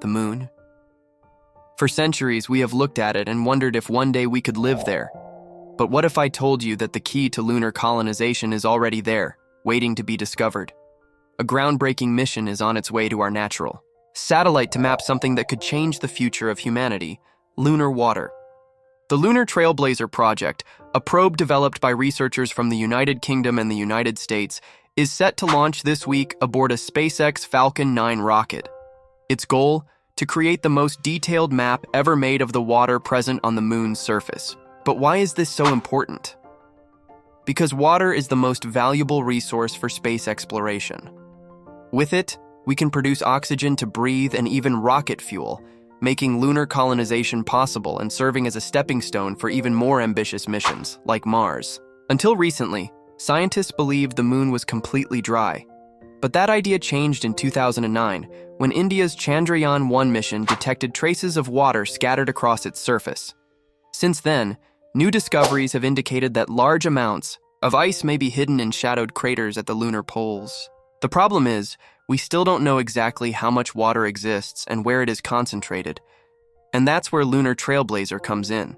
the moon? For centuries, we have looked at it and wondered if one day we could live there. But what if I told you that the key to lunar colonization is already there, waiting to be discovered? A groundbreaking mission is on its way to our natural satellite to map something that could change the future of humanity: lunar water. The Lunar Trailblazer Project, a probe developed by researchers from the United Kingdom and the United States, is set to launch this week aboard a SpaceX Falcon 9 rocket. Its goal? To create the most detailed map ever made of the water present on the moon's surface. But why is this so important? Because water is the most valuable resource for space exploration. With it, we can produce oxygen to breathe and even rocket fuel, making lunar colonization possible and serving as a stepping stone for even more ambitious missions, like Mars. Until recently, scientists believed the moon was completely dry. But that idea changed in 2009, when India's Chandrayaan-1 mission detected traces of water scattered across its surface. Since then, new discoveries have indicated that large amounts of ice may be hidden in shadowed craters at the lunar poles. The problem is, we still don't know exactly how much water exists and where it is concentrated, and that's where Lunar Trailblazer comes in.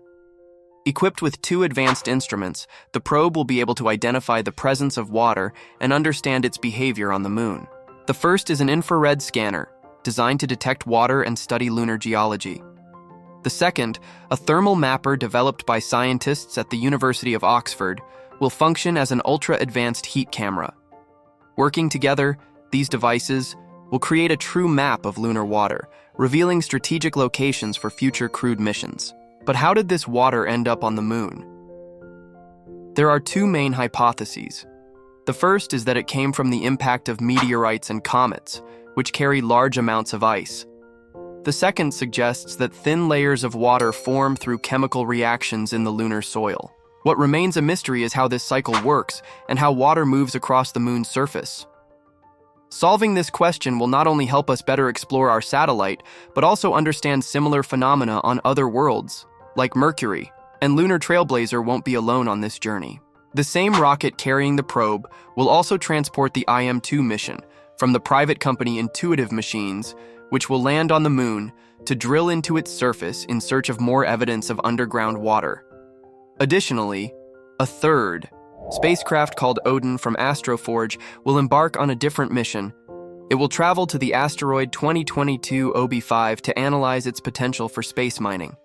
Equipped with 2 advanced instruments, the probe will be able to identify the presence of water and understand its behavior on the moon. The first is an infrared scanner, designed to detect water and study lunar geology. The second, a thermal mapper developed by scientists at the University of Oxford, will function as an ultra-advanced heat camera. Working together, these devices will create a true map of lunar water, revealing strategic locations for future crewed missions. But how did this water end up on the moon? There are 2 main hypotheses. The first is that it came from the impact of meteorites and comets, which carry large amounts of ice. The second suggests that thin layers of water form through chemical reactions in the lunar soil. What remains a mystery is how this cycle works and how water moves across the moon's surface. Solving this question will not only help us better explore our satellite, but also understand similar phenomena on other worlds, like Mercury, and Lunar Trailblazer won't be alone on this journey. The same rocket carrying the probe will also transport the IM-2 mission from the private company Intuitive Machines, which will land on the moon to drill into its surface in search of more evidence of underground water. Additionally, a third spacecraft called Odin from Astroforge will embark on a different mission. It will travel to the asteroid 2022 OB5 to analyze its potential for space mining.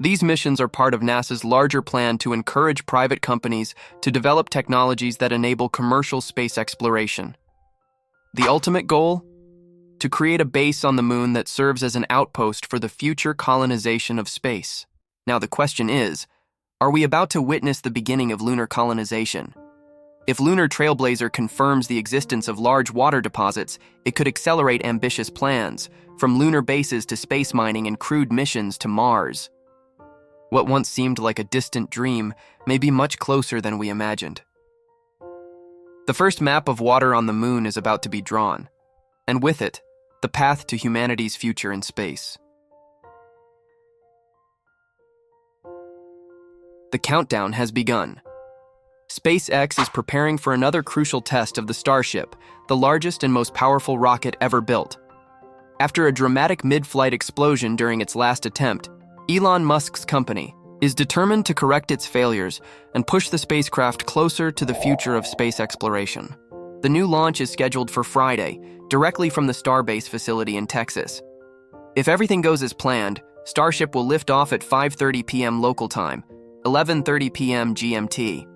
These missions are part of NASA's larger plan to encourage private companies to develop technologies that enable commercial space exploration. The ultimate goal? To create a base on the moon that serves as an outpost for the future colonization of space. Now the question is, are we about to witness the beginning of lunar colonization? If Lunar Trailblazer confirms the existence of large water deposits, it could accelerate ambitious plans, from lunar bases to space mining and crewed missions to Mars. What once seemed like a distant dream may be much closer than we imagined. The first map of water on the moon is about to be drawn, and with it, the path to humanity's future in space. The countdown has begun. SpaceX is preparing for another crucial test of the Starship, the largest and most powerful rocket ever built. After a dramatic mid-flight explosion during its last attempt, Elon Musk's company is determined to correct its failures and push the spacecraft closer to the future of space exploration. The new launch is scheduled for Friday, directly from the Starbase facility in Texas. If everything goes as planned, Starship will lift off at 5:30 p.m. local time, 11:30 p.m. GMT.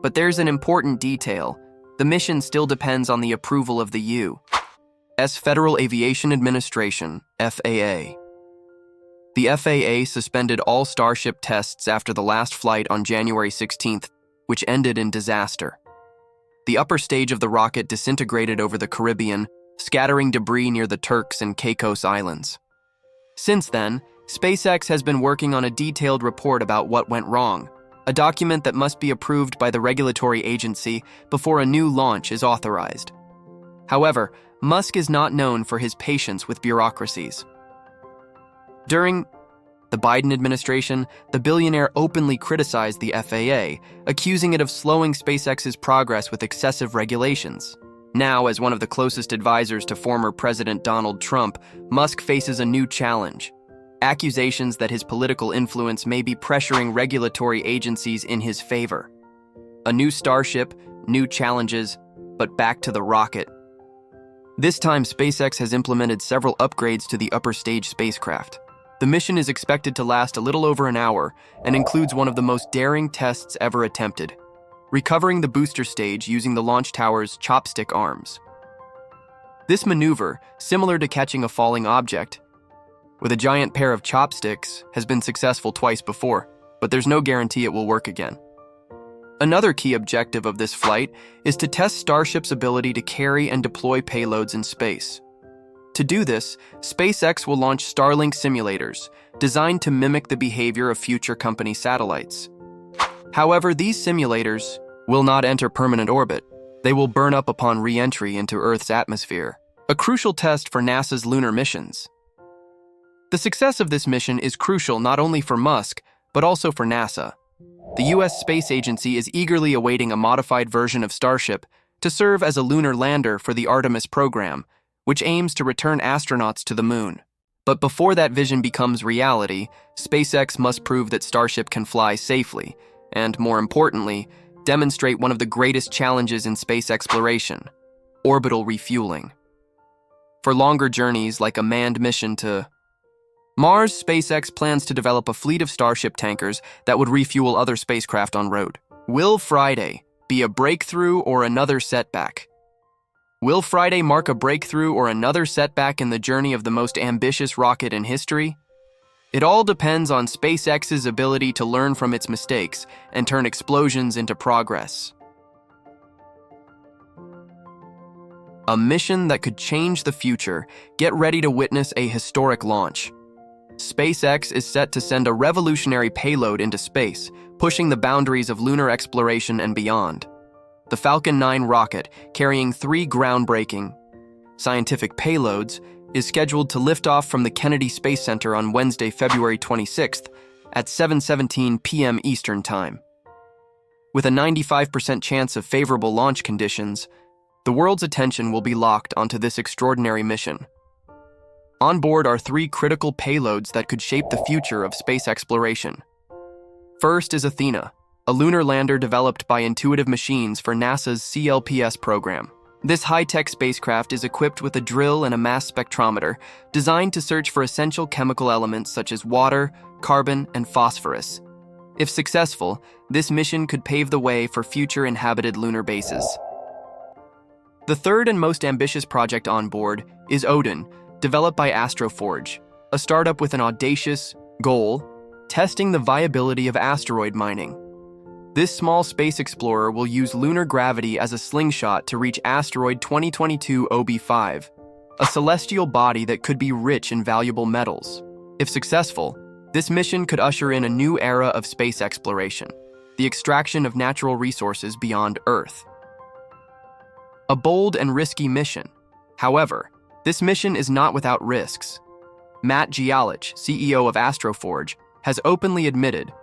But there's an important detail. The mission still depends on the approval of the U.S. Federal Aviation Administration, FAA. The FAA suspended all Starship tests after the last flight on January 16th, which ended in disaster. The upper stage of the rocket disintegrated over the Caribbean, scattering debris near the Turks and Caicos Islands. Since then, SpaceX has been working on a detailed report about what went wrong, a document that must be approved by the regulatory agency before a new launch is authorized. However, Musk is not known for his patience with bureaucracies. During the Biden administration, the billionaire openly criticized the FAA, accusing it of slowing SpaceX's progress with excessive regulations. Now, as one of the closest advisors to former President Donald Trump, Musk faces a new challenge: accusations that his political influence may be pressuring regulatory agencies in his favor. A new Starship, new challenges, but back to the rocket. This time, SpaceX has implemented several upgrades to the upper stage spacecraft. The mission is expected to last a little over an hour and includes one of the most daring tests ever attempted: recovering the booster stage using the launch tower's chopstick arms. This maneuver, similar to catching a falling object with a giant pair of chopsticks, has been successful twice before, but there's no guarantee it will work again. Another key objective of this flight is to test Starship's ability to carry and deploy payloads in space. To do this, SpaceX will launch Starlink simulators, designed to mimic the behavior of future company satellites. However, these simulators will not enter permanent orbit. They will burn up upon re-entry into Earth's atmosphere, a crucial test for NASA's lunar missions. The success of this mission is crucial not only for Musk, but also for NASA. The U.S. Space Agency is eagerly awaiting a modified version of Starship to serve as a lunar lander for the Artemis program, which aims to return astronauts to the moon. But before that vision becomes reality, SpaceX must prove that Starship can fly safely, and more importantly, demonstrate one of the greatest challenges in space exploration: orbital refueling. For longer journeys like a manned mission to Mars, SpaceX plans to develop a fleet of Starship tankers that would refuel other spacecraft en route. Will Friday be a breakthrough or another setback? Will Friday mark a breakthrough or another setback in the journey of the most ambitious rocket in history? It all depends on SpaceX's ability to learn from its mistakes and turn explosions into progress. A mission that could change the future. Get ready to witness a historic launch. SpaceX is set to send a revolutionary payload into space, pushing the boundaries of lunar exploration and beyond. The Falcon 9 rocket, carrying 3 groundbreaking scientific payloads, is scheduled to lift off from the Kennedy Space Center on Wednesday, February 26th at 7:17 p.m. Eastern Time. With a 95% chance of favorable launch conditions, the world's attention will be locked onto this extraordinary mission. On board are 3 critical payloads that could shape the future of space exploration. First is Athena, a lunar lander developed by Intuitive Machines for NASA's CLPS program. This high-tech spacecraft is equipped with a drill and a mass spectrometer designed to search for essential chemical elements such as water, carbon, and phosphorus. If successful, this mission could pave the way for future inhabited lunar bases. The third and most ambitious project on board is Odin, developed by Astroforge, a startup with an audacious goal: testing the viability of asteroid mining. This small space explorer will use lunar gravity as a slingshot to reach asteroid 2022 OB5, a celestial body that could be rich in valuable metals. If successful, this mission could usher in a new era of space exploration: the extraction of natural resources beyond Earth. A bold and risky mission. However, this mission is not without risks. Matt Gialich, CEO of Astroforge, has openly admitted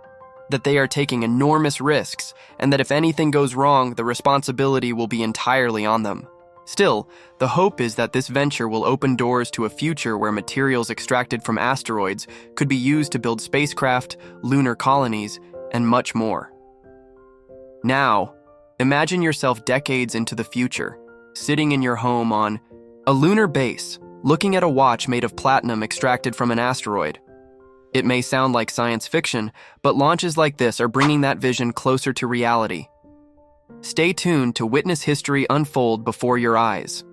that they are taking enormous risks and that if anything goes wrong, the responsibility will be entirely on them. Still, the hope is that this venture will open doors to a future where materials extracted from asteroids could be used to build spacecraft, lunar colonies, and much more. Now, imagine yourself decades into the future, sitting in your home on a lunar base, looking at a watch made of platinum extracted from an asteroid. It may sound like science fiction, but launches like this are bringing that vision closer to reality. Stay tuned to witness history unfold before your eyes.